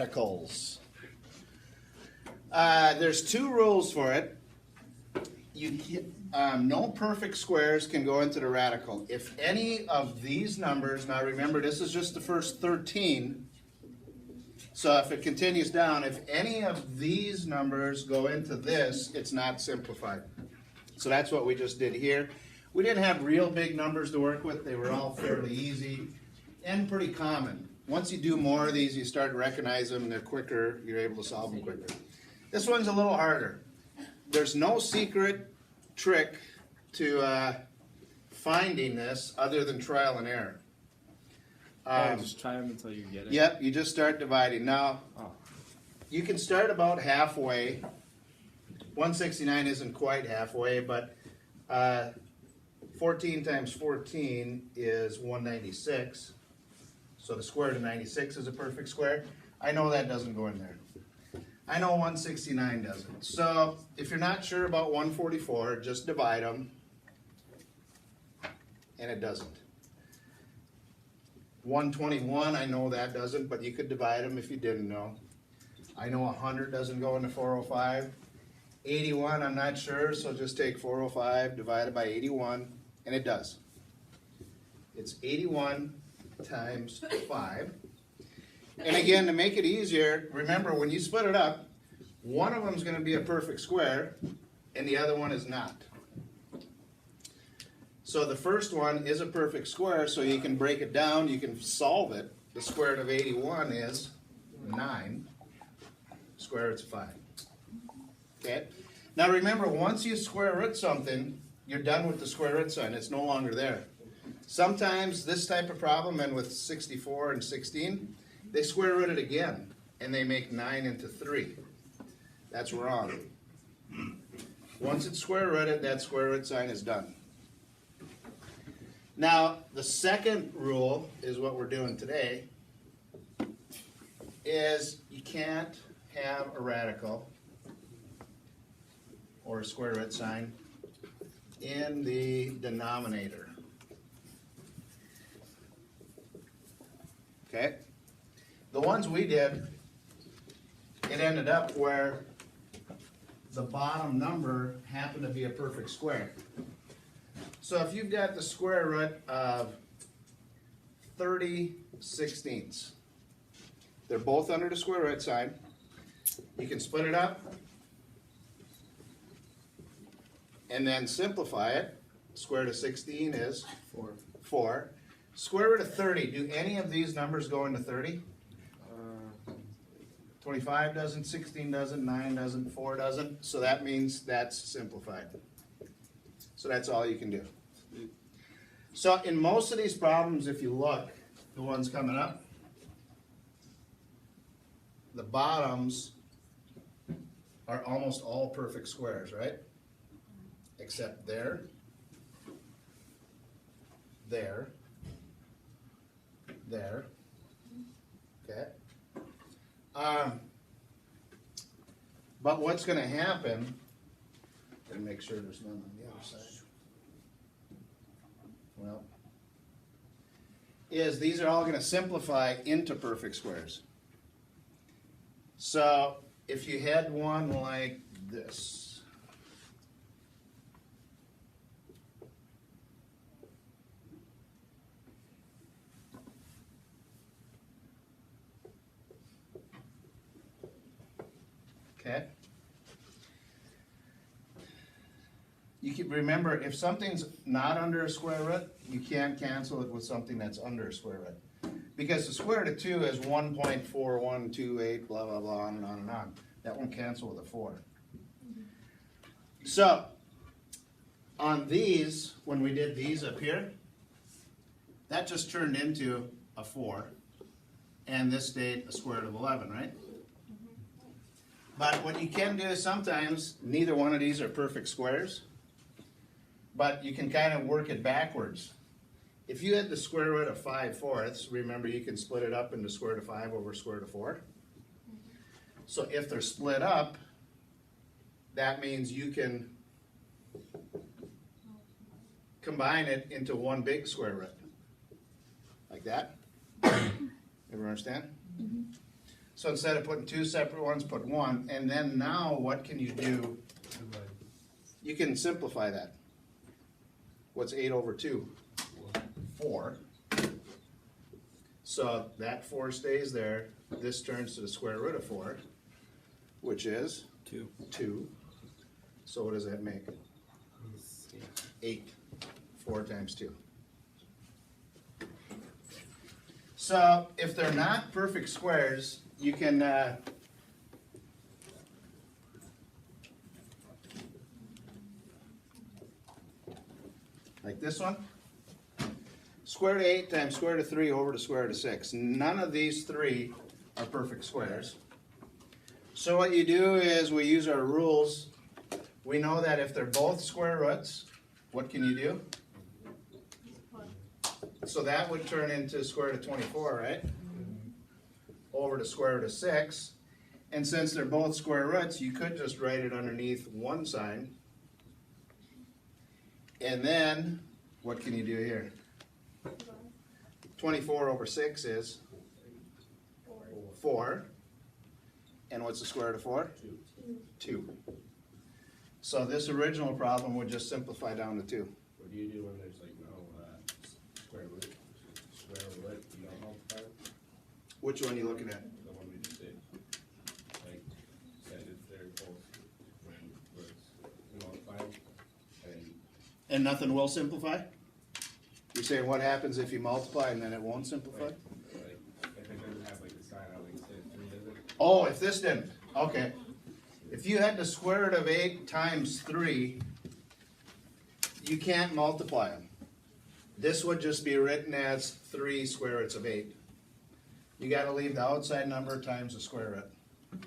radicals. There's two rules for it. No perfect squares can go into the radical. If any of these numbers, now remember this is just the first 13, so if it continues down, if any of these numbers go into this, it's not simplified. So that's what we just did here. We didn't have real big numbers to work with. They were all fairly easy and pretty common. Once you do more of these, you start to recognize them, they're quicker, you're able to solve them quicker. This one's a little harder. There's no secret trick to finding this other than trial and error. Just try them until you get it? Yep, you just start dividing. Now, you can start about halfway. 169 isn't quite halfway, but 14 times 14 is 196. So the square root of 96 is a perfect square. I know that doesn't go in there. I know 169 doesn't. So if you're not sure about 144, just divide them, and it doesn't. 121, I know that doesn't, but you could divide them if you didn't know. I know 100 doesn't go into 405. 81, I'm not sure, so just take 405 divided by 81, and it does. It's 81 times 5. And again, to make it easier, remember when you split it up, one of them is going to be a perfect square, and the other one is not. So the first one is a perfect square, so you can break it down, you can solve it. The square root of 81 is 9. Square root's 5. Okay? Now remember, once you square root something, you're done with the square root sign. It's no longer there. Sometimes this type of problem, and with 64 and 16, they square root it again, and they make 9 into 3. That's wrong. Once it's square rooted, that square root sign is done. Now, the second rule is what we're doing today, is you can't have a radical or a square root sign in the denominator. Okay? The ones we did, it ended up where the bottom number happened to be a perfect square. So if you've got the square root of 30/16, they're both under the square root sign. You can split it up and then simplify it. Square root of 16 is 4. Square root of 30, do any of these numbers go into 30? 25 doesn't, 16 doesn't, 9 doesn't, 4 doesn't, so that means that's simplified. So that's all you can do. So in most of these problems, if you look, the ones coming up, the bottoms are almost all perfect squares, right? Except there, there, there, okay? But what's going to happen, gotta make sure there's none on the other side, well, is these are all going to simplify into perfect squares. So if you had one like this, okay? You can remember, if something's not under a square root, you can't cancel it with something that's under a square root. Because the square root of 2 is 1.4128, blah, blah, blah, on and on and on. That won't cancel with a 4. So, on these, when we did these up here, that just turned into a 4. And this stayed a square root of 11, right? But what you can do is sometimes, neither one of these are perfect squares, but you can kind of work it backwards. If you had the square root of 5/4, remember you can split it up into square root of 5 over square root of 4. So if they're split up, that means you can combine it into one big square root. Like that. Everyone understand? So instead of putting two separate ones, put one, and then now what can you do? You can simplify that. What's 8 over 2? 4. So that 4 stays there. This turns to the square root of 4, which is 2. So what does that make? 8. 4 times 2. So if they're not perfect squares, you can like this one. Square root of 8 times square root of 3 over the square root of 6. None of these three are perfect squares. So what you do is we use our rules. We know that if they're both square roots, what can you do? So that would turn into square root of 24, right? Over the square root of 6. And since they're both square roots, you could just write it underneath one sign. And then, what can you do here? 24 over 6 is 4. And what's the square root of 4? 2. So this original problem would just simplify down to 2. What do you do when there's like no square root? Square root, you don't multiply? Which one are you looking at? The one we just did. Like, said if they're both roots, you multiply, And nothing will simplify? You're saying what happens if you multiply and then it won't simplify? like, if it doesn't have like a sign out, like say 3 does it? Oh, if this didn't, okay. If you had the square root of 8 times 3, you can't multiply them. This would just be written as 3 square roots of 8. You gotta leave the outside number times the square root.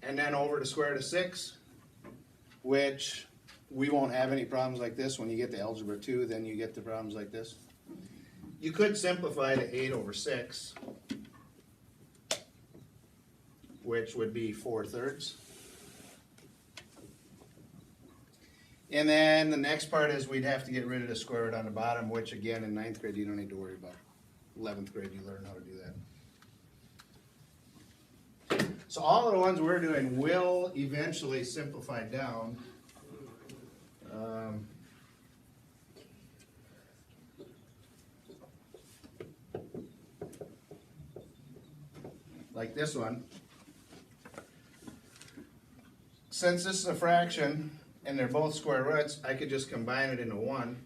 And then over the square root of 6, which we won't have any problems like this when you get to algebra 2, then you get the problems like this. You could simplify to 8 over 6, which would be 4/3. And then the next part is we'd have to get rid of the square root on the bottom, which again in 9th grade you don't need to worry about. 11th grade you learn how to do that. So all of the ones we're doing will eventually simplify down. Like this one. Since this is a fraction and they're both square roots, I could just combine it into 1,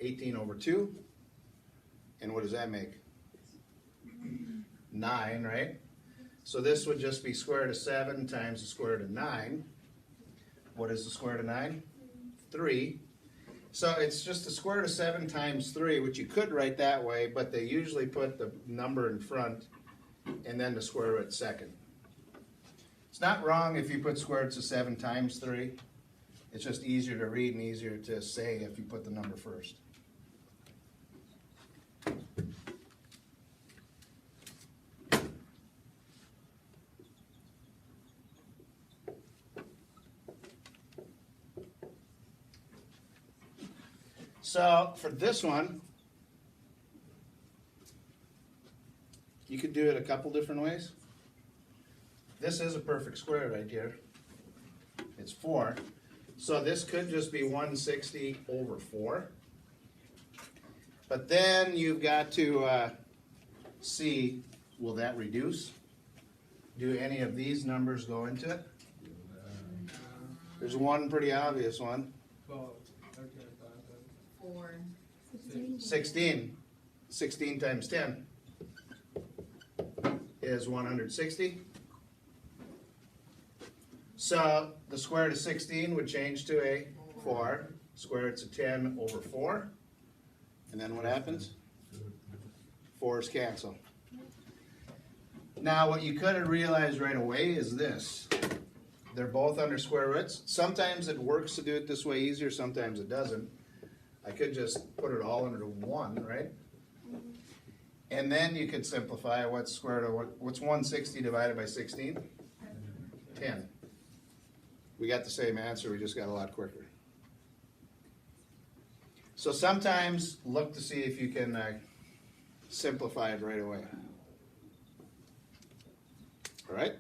18 over 2. And what does that make? 9, right? So this would just be square root of 7 times the square root of 9. What is the square root of 9? 3. So it's just the square root of 7 times 3, which you could write that way, but they usually put the number in front and then the square root second. It's not wrong if you put square roots of 7 times 3. It's just easier to read and easier to say if you put the number first. So for this one, you could do it a couple different ways. This is a perfect square right here. It's 4. So this could just be 160 over 4. But then you've got to see, will that reduce? Do any of these numbers go into it? There's one pretty obvious one. 16. 16 times 10 is 160. So the square root of 16 would change to a 4. Square root of 10 over 4. And then what happens? 4's cancel. Now what you could have realized right away is this. They're both under square roots. Sometimes it works to do it this way easier, sometimes it doesn't. I could just put it all under 1, right? And then you could simplify what's square root of what's 160 divided by 16? 10. We got the same answer, we just got a lot quicker. So sometimes look to see if you can simplify it right away. All right?